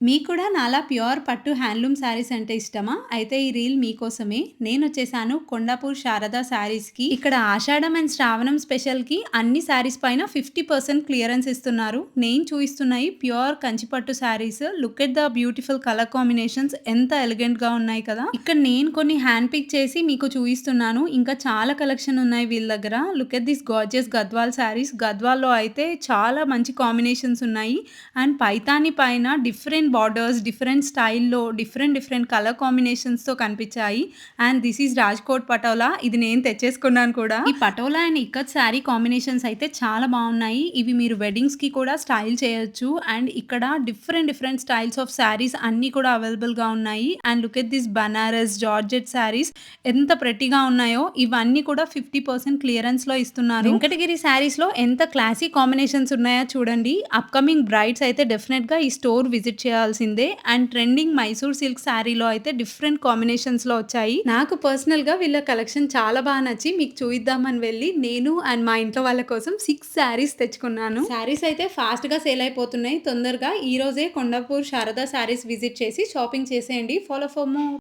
మీకు కూడా నాలా ప్యూర్ పట్టు హ్యాండ్లూమ్ శారీస్ అంటే ఇష్టమా? అయితే ఈ రీల్ మీకోసమే. నేనొచ్చేసాను కొండాపూర్ శారదా శారీస్‌కి. ఇక్కడ ఆషాఢం అండ్ శ్రావణం స్పెషల్‌కి అన్ని శారీస్ పైన 50% క్లియరెన్స్ ఇస్తున్నారు. నేను చూయిస్తున్నాయి ప్యూర్ కంచి పట్టు saris. Look at the beautiful colour combinations ఎంత ఎలిగెంట్‌గా ఉన్నాయి కదా! ఇక్కడ నేను కొన్ని హ్యాండ్ పిక్ చేసి మీకు చూయిస్తున్నాను. ఇంకా చాలా కలెక్షన్ ఉన్నాయి వీళ్ళ దగ్గర. Look at this gorgeous Gadwal saris. గద్వాల్‌లో అయితే చాలా మంచి కాంబినేషన్స్ ఉన్నాయి. అండ్ పైతాని పైన డిఫరెంట్ బార్డర్స్, డిఫరెంట్ స్టైల్‌లో, డిఫరెంట్ కలర్ కాంబినేషన్స్‌తో కనిపించాయి. And this is Rajkot Patola. ఇది నేను తెచ్చేసుకున్నాను కూడా. ఈ పటోలా అండ్ ఇక్కత్ శారీ కాంబినేషన్స్ అయితే చాలా బాగున్నాయి. ఇవి మీరు వెడ్డింగ్స్‌కి కూడా స్టైల్ చేయొచ్చు. అండ్ ఇక్కడ డిఫరెంట్ స్టైల్స్ ఆఫ్ శారీస్ అన్నీ కూడా అవైలబుల్‌గా ఉన్నాయి. And look at this Banaras, georgette saris ఎంత ప్రెట్టీగా ఉన్నాయో. ఇవన్నీ కూడా 50% క్లియరెన్స్‌లో ఇస్తున్నారు. వెంకటగిరి శారీస్‌లో ఎంత క్లాసీ కాంబినేషన్స్ ఉన్నాయో చూడండి. అప్‌కమింగ్ బ్రైడ్స్ అయితే డెఫినెట్‌గా ఈ స్టోర్ విజిట్ చేయాల్సిందే. అండ్ ట్రెండింగ్ మైసూర్ సిల్క్ శారీలో అయితే డిఫరెంట్ కాంబినేషన్స్‌లో వచ్చాయి. నాకు పర్సనల్‌గా వీళ్ళ కలెక్షన్ చాలా బాగా నచ్చి మీకు చూయిద్దామని వెళ్ళి నేను అండ్ మా ఇంట్లో వాళ్ళ కోసం 6 శారీస్ తెచ్చుకున్నాను. శారీస్ అయితే ఫాస్ట్‌గా సేల్ అయిపోతున్నాయి. తొందరగా ఈ రోజే కొండాపూర్ శారదా శారీస్ విజిట్ చేసి షాపింగ్ చేసేయండి. Follow for more.